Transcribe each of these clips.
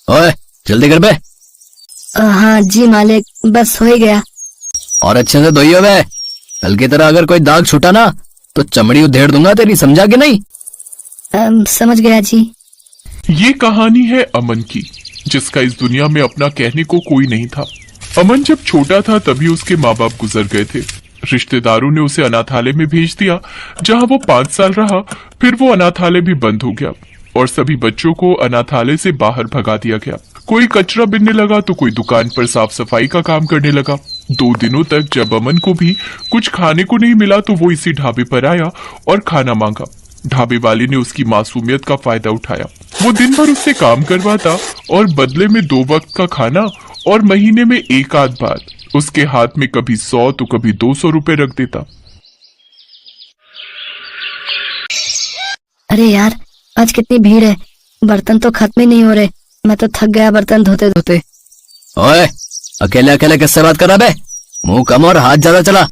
ओए जल्दी कर बे। हाँ जी मालिक, बस हो ही गया। और अच्छे से धोइयो बे, कल की तरह अगर कोई दाग छूटा ना तो चमड़ी उधेड़ दूंगा तेरी, समझा कि नहीं? समझ गया जी। ये कहानी है अमन की, जिसका इस दुनिया में अपना कहने को कोई नहीं था। अमन जब छोटा था तभी उसके माँ बाप गुजर गए थे। रिश्तेदारों ने उसे अनाथालय में भेज दिया, जहाँ वो 5 साल रहा। फिर वो अनाथालय भी बंद हो गया और सभी बच्चों को अनाथालय से बाहर भगा दिया गया। कोई कचरा बिनने लगा तो कोई दुकान पर साफ सफाई का काम करने लगा। 2 दिनों तक जब अमन को भी कुछ खाने को नहीं मिला तो वो इसी ढाबे पर आया और खाना मांगा। ढाबे वाले ने उसकी मासूमियत का फायदा उठाया। वो दिन भर उससे काम करवाता और बदले में 2 वक्त का खाना और महीने में 1 आध बार उसके हाथ में कभी 100 तो कभी 200 रुपए रख देता। अरे यार, आज कितनी भीड़ है, बर्तन तो खत्म ही नहीं हो रहे। मैं तो थक गया बर्तन धोते धोते। ओए अकेले अकेले किससे बात कर रहा बे? मुंह कम और हाथ ज्यादा चला।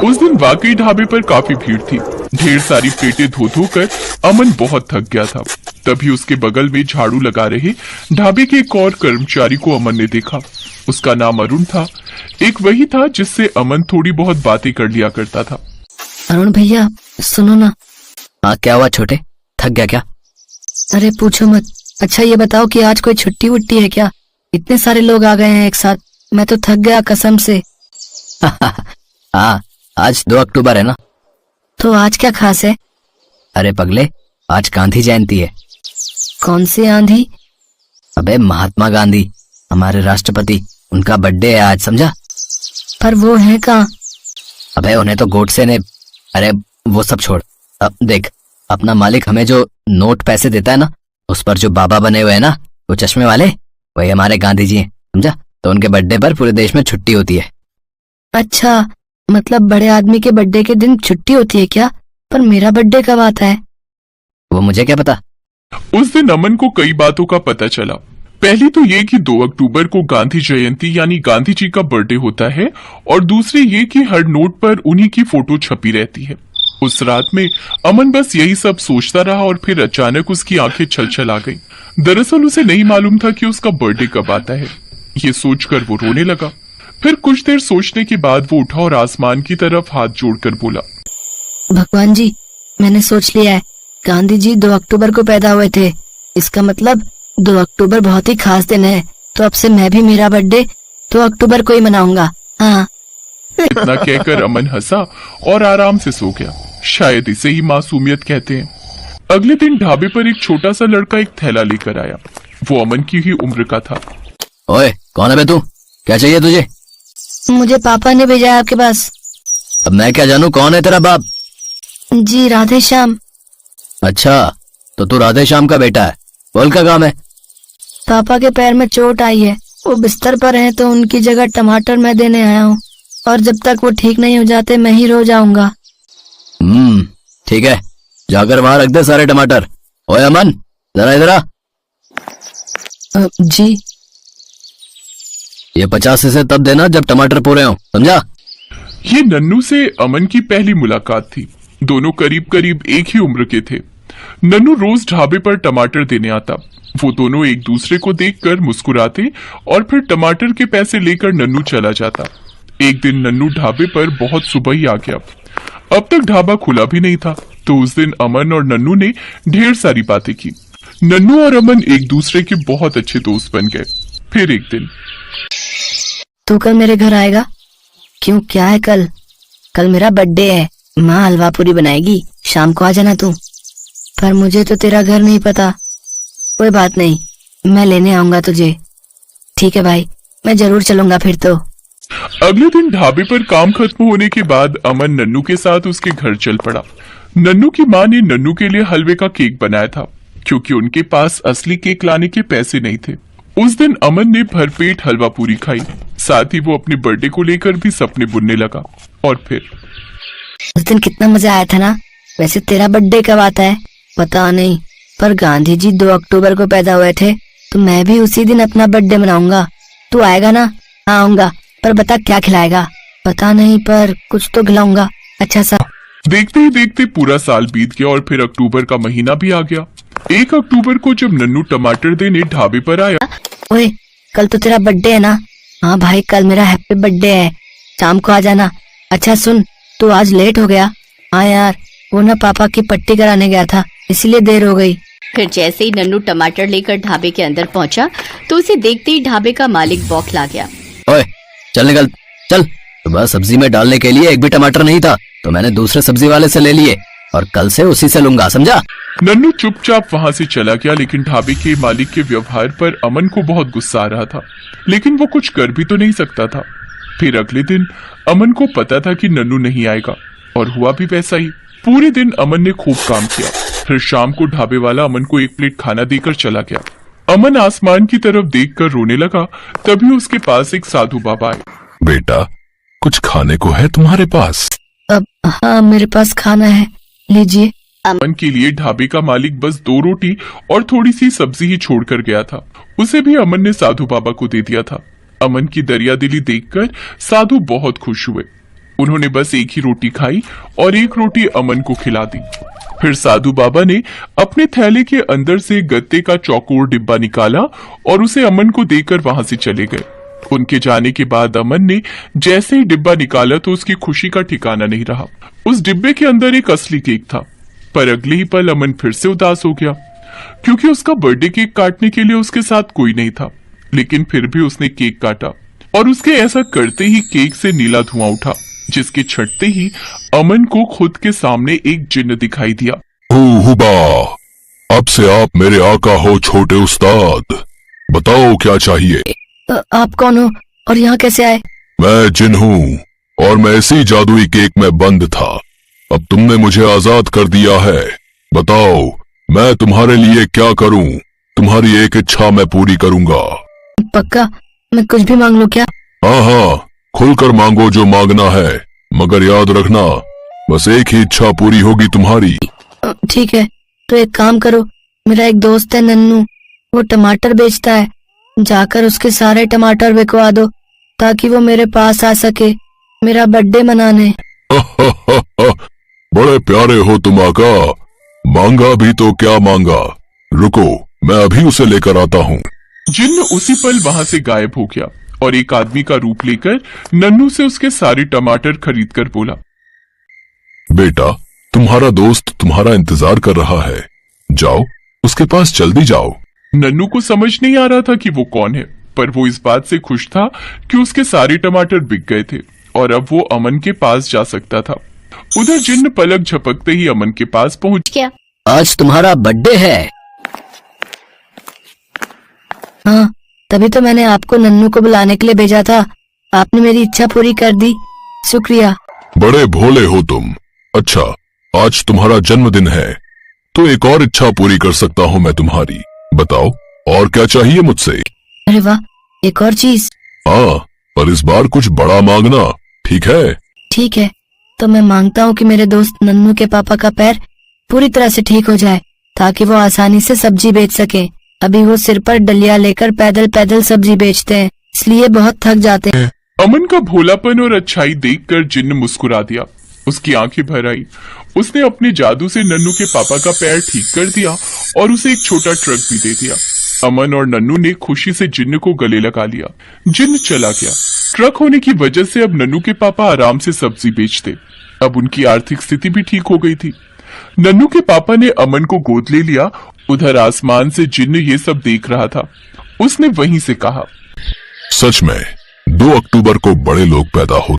उस दिन वाकई ढाबे पर काफी भीड़ थी। ढेर सारी प्लेटें धो धो कर अमन बहुत थक गया था। तभी उसके बगल में झाड़ू लगा रहे ढाबे के एक और कर्मचारी को अमन ने देखा। उसका नाम अरुण था। एक वही था जिससे अमन थोड़ी बहुत बातें कर लिया करता था। अरुण भैया सुनो ना। हाँ क्या हुआ छोटे, थक गया क्या? अरे पूछो मत। अच्छा ये बताओ कि आज कोई छुट्टी वुट्टी है क्या? इतने सारे लोग आ गए हैं एक साथ, मैं तो थक गया कसम से। हाँ आज 2 अक्टूबर है ना। तो आज क्या खास है? अरे पगले, आज गांधी जयंती है। कौन सी आंधी? अबे महात्मा गांधी, हमारे राष्ट्रपति, उनका बर्थडे है आज, समझा? पर वो है कहाँ? अबे उन्हें तो गोडसे ने। अरे वो सब छोड़, अब देख, अपना मालिक हमें जो नोट पैसे देता है ना, उस पर जो बाबा बने हुए हैं ना, वो चश्मे वाले, वही हमारे गांधी जी हैं, समझा? तो उनके बर्थडे पर पूरे देश में छुट्टी होती है। अच्छा, मतलब बड़े आदमी के बर्थडे के दिन छुट्टी होती है क्या? पर मेरा बर्थडे कब आता है? वो मुझे क्या पता। उस दिन अमन को कई बातों का पता चला। पहली तो ये कि 2 अक्टूबर को गांधी जयंती यानी गांधी जी का बर्थडे होता है, और दूसरी ये कि हर नोट पर उन्हीं की फोटो छपी रहती है। उस रात में अमन बस यही सब सोचता रहा और फिर अचानक उसकी आंखें छलछल आ गईं। दरअसल उसे नहीं मालूम था कि उसका बर्थडे कब आता है। ये सोचकर वो रोने लगा। फिर कुछ देर सोचने के बाद वो उठा और आसमान की तरफ हाथ जोड़कर बोला, भगवान जी, मैंने सोच लिया है, गांधी जी 2 अक्टूबर को पैदा हुए थे। इसका मतलब 2 अक्टूबर बहुत ही खास दिन है, तो अब से मैं भी मेरा बर्थडे 2 अक्टूबर को ही मनाऊंगा। हाँ। इतना कहकर अमन हंसा और आराम से सो गया। शायद इसे ही मासूमियत कहते हैं। अगले दिन ढाबे पर एक छोटा सा लड़का एक थैला लेकर आया। वो अमन की ही उम्र का था। ओए कौन है बे तू? क्या चाहिए तुझे? मुझे पापा ने भेजा है आपके पास। अब मैं क्या जानूं कौन है तेरा बाप? जी राधे श्याम। अच्छा, तो तू राधे श्याम का बेटा है। बोल क्या काम है? पापा के पैर में चोट आई है, वो बिस्तर पर हैं, तो उनकी जगह टमाटर मैं देने आया हूँ, और जब तक वो ठीक नहीं हो जाते मैं ही रो जाऊंगा। ठीक है, जाकर वहां रख दे सारे टमाटर। ओए अमन, जरा इधर आ। जी। ये 50 से तब देना जब टमाटर पूरे हों, समझा? ये नन्नू से अमन की पहली मुलाकात थी। दोनों करीब करीब एक ही उम्र के थे। नन्नू रोज ढाबे पर टमाटर देने आता। वो दोनों एक दूसरे को देखकर मुस्कुराते और फिर टमाटर के पैसे लेकर नन्नू चला जाता। एक दिन नन्नू ढाबे पर बहुत सुबह ही आ गया। अब तक ढाबा खुला भी नहीं था, तो उस दिन अमन और नन्नू ने ढेर सारी बातें की। नन्नू और अमन एक दूसरे के बहुत अच्छे दोस्त बन गए। फिर एक दिन, तू कल मेरे घर आएगा? क्यों, क्या है कल? कल मेरा बर्थडे है, माँ हलवा पूरी बनाएगी, शाम को आ जाना तू। पर मुझे तो तेरा घर नहीं पता। कोई बात नहीं, मैं लेने आऊंगा तुझे। ठीक है भाई, मैं जरूर चलूंगा फिर तो। अगले दिन ढाबे पर काम खत्म होने के बाद अमन नन्नू के साथ उसके घर चल पड़ा। नन्नू की माँ ने नन्नू के लिए हलवे का केक बनाया था, क्योंकि उनके पास असली केक लाने के पैसे नहीं थे। उस दिन अमन ने भरपेट हलवा पूरी खाई। साथ ही वो अपने बर्थडे को लेकर भी सपने बुनने लगा। और फिर उस दिन कितना मजा आया था ना। वैसे तेरा बर्थडे कब आता है पता नहीं, पर गांधी जी 2 अक्टूबर को पैदा हुए थे, तो मैं भी उसी दिन अपना बर्थडे मनाऊंगा। तू आएगा ना? हाँ आऊंगा, पर बता क्या खिलाएगा? पता नहीं, पर कुछ तो खिलाऊंगा अच्छा सा। देखते ही देखते पूरा साल बीत गया और फिर अक्टूबर का महीना भी आ गया। 1 अक्टूबर को जब नन्नू टमाटर देने ढाबे पर आया, ओए, कल तो तेरा बर्थडे है ना? हाँ भाई, कल मेरा हैप्पी बर्थडे है, शाम को आ जाना। अच्छा सुन, तू आज लेट हो गया। हाँ यार, वो ना पापा की पट्टी कराने गया था, इसीलिए देर हो गई। फिर जैसे ही नन्नू टमाटर लेकर ढाबे के अंदर पहुंचा तो उसे देखते ही ढाबे का मालिक बौखला गया। ओए चल निकल, चल। सुबह सब्जी में डालने के लिए एक भी टमाटर नहीं था, तो मैंने दूसरे सब्जी वाले से ले लिए और कल से उसी से लूंगा, समझा? नन्नू चुपचाप वहां से चला गया। लेकिन ढाबे के मालिक के व्यवहार पर अमन को बहुत गुस्सा आ रहा था, लेकिन वो कुछ कर भी तो नहीं सकता था। फिर अगले दिन अमन को पता था कि नन्नू नहीं आएगा, और हुआ भी वैसा ही। पूरे दिन अमन ने खूब काम किया। फिर शाम को ढाबे वाला अमन को 1 प्लेट खाना देकर चला गया। अमन आसमान की तरफ देखकर रोने लगा। तभी उसके पास एक साधु बाबा आए। बेटा, कुछ खाने को है तुम्हारे पास? अब हाँ, मेरे पास खाना है, लीजिए। अमन के लिए ढाबे का मालिक बस 2 रोटी और थोड़ी सी सब्जी ही छोड़कर गया था। उसे भी अमन ने साधु बाबा को दे दिया था। अमन की दरियादिली देखकर साधु बहुत खुश हुए। उन्होंने बस 1 ही रोटी खाई और 1 रोटी अमन को खिला दी। फिर साधु बाबा ने अपने थैले के अंदर से गत्ते का चौकोर डिब्बा निकाला और उसे अमन को देकर वहां से चले गए। उनके जाने के बाद अमन ने जैसे ही डिब्बा निकाला तो उसकी खुशी का ठिकाना नहीं रहा। उस डिब्बे के अंदर एक असली केक था, पर अगले ही पल अमन फिर से उदास हो गया, क्योंकि उसका बर्थडे केक काटने के लिए उसके साथ कोई नहीं था। लेकिन फिर भी उसने केक काटा, और उसके ऐसा करते ही केक से नीला धुआं उठा, जिसके छटते ही अमन को खुद के सामने एक जिन्न दिखाई दिया। हुबा, अब से आप मेरे आका हो छोटे उस्ताद। बताओ क्या चाहिए? आप कौन हो और यहाँ कैसे आए? मैं जिन हूँ और मैं इसी जादुई केक में बंद था। अब तुमने मुझे आजाद कर दिया है। बताओ, मैं तुम्हारे लिए क्या करूँ? तुम्हारी एक इच्छा मैं पूरी करूँगा। पक्का? मैं कुछ भी मांग लूं क्या? हाँ हाँ, खुलकर मांगो जो मांगना है, मगर याद रखना, बस एक ही इच्छा पूरी होगी तुम्हारी। ठीक है, तो एक काम करो, मेरा एक दोस्त है नन्नू, वो टमाटर बेचता है, जाकर उसके सारे टमाटर बिकवा दो, ताकि वो मेरे पास आ सके मेरा बर्थडे मनाने। बड़े प्यारे हो तुम आका। मांगा भी तो क्या मांगा। रुको, मैं अभी उसे लेकर आता हूँ। जिन्न उसी पल वहां से गायब हो गया और एक आदमी का रूप लेकर नन्नू से उसके सारे टमाटर खरीद कर बोला, बेटा, तुम्हारा दोस्त तुम्हारा इंतजार कर रहा है, जाओ उसके पास जल्दी जाओ। नन्नू को समझ नहीं आ रहा था कि वो कौन है, पर वो इस बात से खुश था कि उसके सारे टमाटर बिक गए थे और अब वो अमन के पास जा सकता था। उधर जिन्न पलक झपकते ही अमन के पास पहुंच क्या? आज तुम्हारा बर्थडे है? हाँ, तभी तो मैंने आपको नन्नू को बुलाने के लिए भेजा था। आपने मेरी इच्छा पूरी कर दी, शुक्रिया। बड़े भोले हो तुम। अच्छा, आज तुम्हारा जन्मदिन है, तो एक और इच्छा पूरी कर सकता हूँ मैं तुम्हारी। बताओ, और क्या चाहिए मुझसे? अरे वाह, एक और चीज? हाँ, पर इस बार कुछ बड़ा मांगना, ठीक है? ठीक है, तो मैं मांगता हूँ कि मेरे दोस्त नन्नू के पापा का पैर पूरी तरह से ठीक हो जाए, ताकि वो आसानी से सब्जी बेच सके। अभी वो सिर पर डलिया लेकर पैदल पैदल सब्जी बेचते हैं, इसलिए बहुत थक जाते हैं। अमन का भोलापन और अच्छाई देखकर जिन्न मुस्कुरा दिया। उसकी आंखें भर आई। उसने अपने जादू से नन्नू के पापा का पैर ठीक कर दिया और उसे एक छोटा ट्रक भी दे दिया। अमन और नन्नू ने खुशी से जिन्न को गले लगा लिया। जिन्न चला गया। ट्रक होने की वजह से अब नन्नू के पापा आराम से सब्जी बेचते। अब उनकी आर्थिक स्थिति भी ठीक हो गई थी। नन्नू के पापा ने अमन को गोद ले लिया। उधर आसमान से जिन्न ये सब देख रहा था। उसने वहीं से कहा, सच में 2 अक्टूबर को बड़े लोग पैदा होते